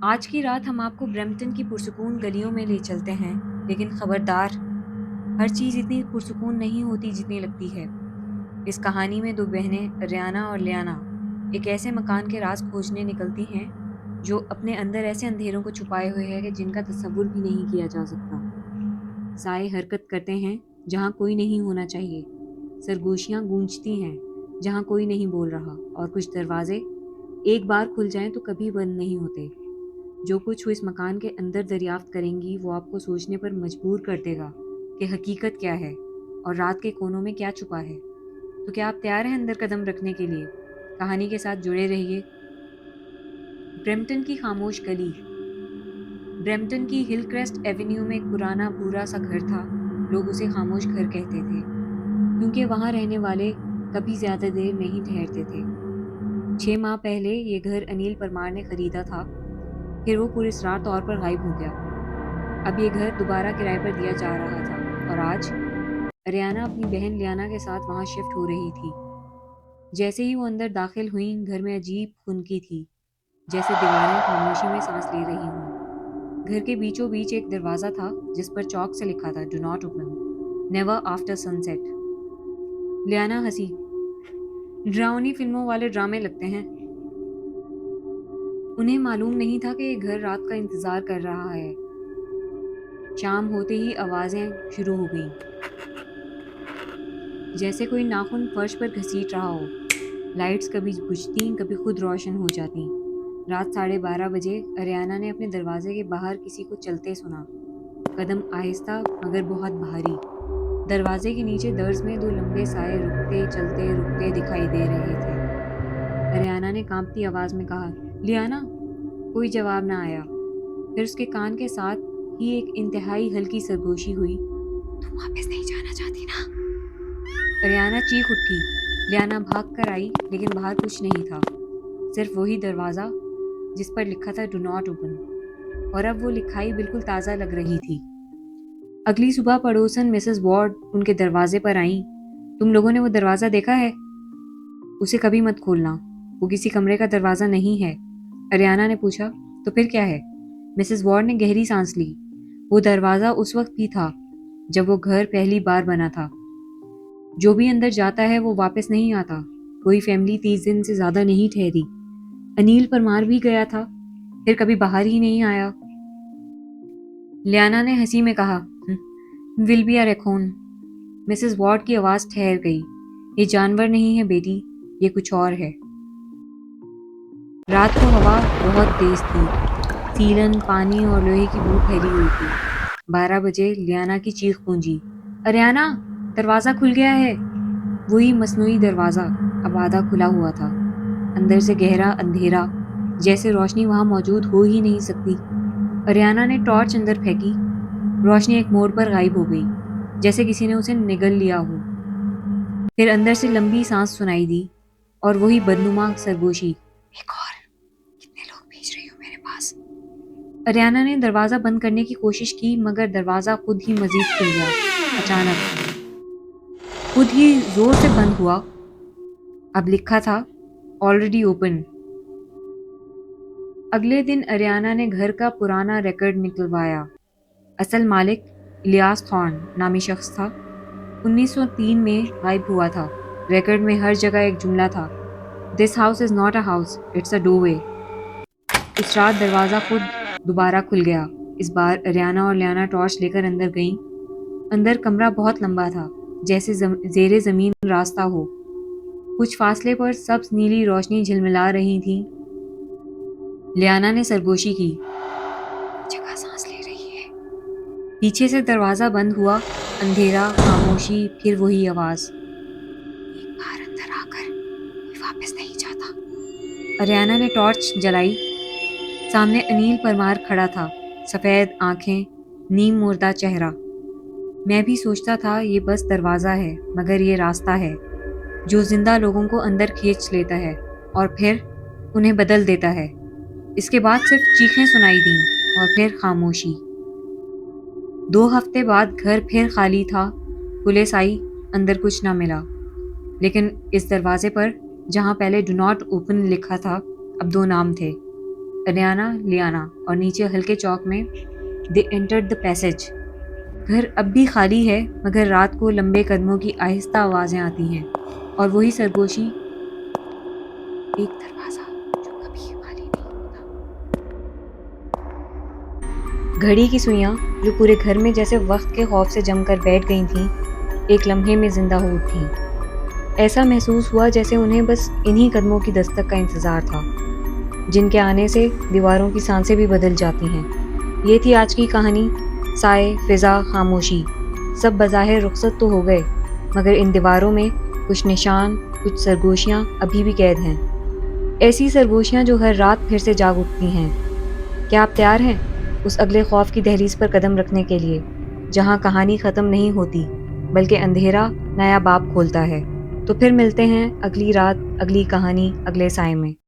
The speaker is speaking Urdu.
آج کی رات ہم آپ کو برمپٹن کی پرسکون گلیوں میں لے چلتے ہیں، لیکن خبردار، ہر چیز اتنی پرسکون نہیں ہوتی جتنی لگتی ہے۔ اس کہانی میں دو بہنیں ریانا اور لیانا ایک ایسے مکان کے راز کھوجنے نکلتی ہیں جو اپنے اندر ایسے اندھیروں کو چھپائے ہوئے ہے کہ جن کا تصور بھی نہیں کیا جا سکتا۔ سائے حرکت کرتے ہیں جہاں کوئی نہیں ہونا چاہیے، سرگوشیاں گونجتی ہیں جہاں کوئی نہیں بول رہا، اور کچھ دروازے ایک بار کھل جائیں تو کبھی بند نہیں ہوتے۔ جو کچھ وہ اس مکان کے اندر دریافت کریں گی وہ آپ کو سوچنے پر مجبور کر دے گا کہ حقیقت کیا ہے اور رات کے کونوں میں کیا چھپا ہے۔ تو کیا آپ تیار ہیں اندر قدم رکھنے کے لیے؟ کہانی کے ساتھ جڑے رہیے۔ برمپٹن کی خاموش گلی۔ برمپٹن کی ہل کریسٹ ایونیو میں ایک پرانا بھورا سا گھر تھا۔ لوگ اسے خاموش گھر کہتے تھے کیونکہ وہاں رہنے والے کبھی زیادہ دیر نہیں ٹھہرتے تھے۔ 6 ماہ پہلے یہ گھر انیل پرمار نے خریدا تھا، پھر وہ پراسرار طور پر غائب ہو گیا۔ اب یہ گھر دوبارہ کرائے پر دیا جا رہا تھا اور آج ریانا اپنی بہن لیانا کے ساتھ وہاں شفٹ ہو رہی تھی۔ جیسے ہی وہ اندر داخل ہوئیں، گھر میں عجیب خنکی تھی، جیسے دیواریں خاموشی میں سانس لے رہی ہوں۔ گھر کے بیچوں بیچ ایک دروازہ تھا جس پر چاک سے لکھا تھا do not open, never after sunset. Liana ہنسی۔ ڈراؤنی فلموں والے ڈرامے لگتے ہیں۔ انہیں معلوم نہیں تھا کہ یہ گھر رات کا انتظار کر رہا ہے۔ شام ہوتے ہی آوازیں شروع ہو گئیں، جیسے کوئی ناخن فرش پر گھسیٹ رہا ہو۔ لائٹس کبھی بجھتیں، کبھی خود روشن ہو جاتیں۔ رات 12:30 بجے ریانا نے اپنے دروازے کے باہر کسی کو چلتے سنا، قدم آہستہ مگر بہت بھاری۔ دروازے کے نیچے درز میں دو لمبے سائے رکتے چلتے رکتے دکھائی دے رہے تھے۔ ریانا نے کانپتی آواز میں کہا، لیانا! کوئی جواب نہ آیا۔ پھر اس کے کان کے ساتھ ہی ایک انتہائی ہلکی سرگوشی ہوئی، تم واپس نہیں جانا چاہتی نا؟ ریانا چیخ اٹھی۔ لیانا بھاگ کر آئی، لیکن باہر کچھ نہیں تھا، صرف وہی دروازہ جس پر لکھا تھا ڈو ناٹ اوپن، اور اب وہ لکھائی بالکل تازہ لگ رہی تھی۔ اگلی صبح پڑوسن مسز وارڈ ان کے دروازے پر آئیں۔ تم لوگوں نے وہ دروازہ دیکھا ہے؟ اسے کبھی مت کھولنا، وہ کسی کمرے کا دروازہ نہیں ہے، ریانا نے پوچھا۔ تو پھر کیا ہے؟ مسز وارڈ نے گہری سانس لی۔ وہ دروازہ اس وقت بھی تھا جب وہ گھر پہلی بار بنا تھا۔ جو بھی اندر جاتا ہے وہ واپس نہیں آتا۔ کوئی فیملی 30 دن سے زیادہ نہیں ٹھہری۔ انیل پرمار بھی گیا تھا، پھر کبھی باہر ہی نہیں آیا۔ لیانا نے ہنسی میں کہا، will be a raccoon. Mrs Ward کی آواز ٹھہر گئی۔ یہ جانور نہیں ہے بیٹی، یہ کچھ اور ہے۔ رات کو ہوا بہت تیز تھی، سیلن، پانی اور لوہے کی بو پھیلی ہوئی تھی۔ 12 بجے لیانا کی چیخ گونجی، ریانا! دروازہ کھل گیا ہے! وہی مصنوعی دروازہ اب آدھا کھلا ہوا تھا، اندر سے گہرا اندھیرا، جیسے روشنی وہاں موجود ہو ہی نہیں سکتی۔ ریانا نے ٹارچ اندر پھینکی۔ روشنی ایک موڑ پر غائب ہو گئی، جیسے کسی نے اسے نگل لیا ہو۔ پھر اندر سے لمبی سانس سنائی دی اور وہی بدنما سرگوشی، ایک اور، کتنے لوگ بھیج رہی ہو میرے پاس؟ ریانا نے دروازہ بند کرنے کی کوشش کی، مگر دروازہ خود ہی مزید کھل گیا۔ اچانک خود ہی زور سے بند ہوا۔ اب لکھا تھا آلریڈی اوپن۔ اگلے دن اریانا نے گھر کا پرانا ریکارڈ نکلوایا۔ اصل مالک الیاس تھارن نامی شخص تھا۔ 1903 میں غائب ہوا تھا۔ ریکارڈ میں ہر جگہ ایک جملہ تھا، this house is not a house, it's a doorway. اس رات دروازہ خود دوبارہ کھل گیا۔ اس بار ریانا اور لیانا ٹارچ لے کر اندر گئیں۔ اندر کمرہ بہت لمبا تھا، جیسے زیر زمین راستہ ہو۔ کچھ فاصلے پر سبز نیلی روشنی جھلملا رہی تھی۔ لیانا نے سرگوشی کی، جگہ سانس لے رہی ہے۔ پیچھے سے دروازہ بند ہوا، اندھیرا، خاموشی، پھر وہی آواز، ایک بار اندر آ کر کوئی واپس نہیں جاتا۔ ریانا نے ٹارچ جلائی۔ سامنے انیل پرمار کھڑا تھا، سفید آنکھیں، نیم مردہ چہرہ۔ میں بھی سوچتا تھا یہ بس دروازہ ہے، مگر یہ راستہ ہے جو زندہ لوگوں کو اندر کھینچ لیتا ہے اور پھر انہیں بدل دیتا ہے۔ اس کے بعد صرف چیخیں سنائی دیں اور پھر خاموشی۔ 2 ہفتے بعد گھر پھر خالی تھا۔ پولیس آئی، اندر کچھ نہ ملا، لیکن اس دروازے پر جہاں پہلے ڈو ناٹ اوپن لکھا تھا اب 2 نام تھے، ریانا لیانا اور نیچے ہلکے چوک میں دے انٹرڈ دا پیسج۔ گھر اب بھی خالی ہے، مگر رات کو لمبے قدموں کی آہستہ آوازیں آتی ہیں اور وہی سرگوشی، ایک دروازہ جو کبھی خالی نہیں ہوتا۔ گھڑی کی سوئیاں جو پورے گھر میں جیسے وقت کے خوف سے جم کر بیٹھ گئی تھیں، ایک لمحے میں زندہ ہو اٹھیں۔ ایسا محسوس ہوا جیسے انہیں بس انہی قدموں کی دستک کا انتظار تھا، جن کے آنے سے دیواروں کی سانسیں بھی بدل جاتی ہیں۔ یہ تھی آج کی کہانی۔ سائے، فضا، خاموشی، سب بظاہر رخصت تو ہو گئے، مگر ان دیواروں میں کچھ نشان، کچھ سرگوشیاں ابھی بھی قید ہیں۔ ایسی سرگوشیاں جو ہر رات پھر سے جاگ اٹھتی ہیں۔ کیا آپ تیار ہیں اس اگلے خوف کی دہلیز پر قدم رکھنے کے لیے، جہاں کہانی ختم نہیں ہوتی بلکہ اندھیرا نیا باب کھولتا ہے؟ تو پھر ملتے ہیں اگلی رات، اگلی کہانی، اگلے سائے میں۔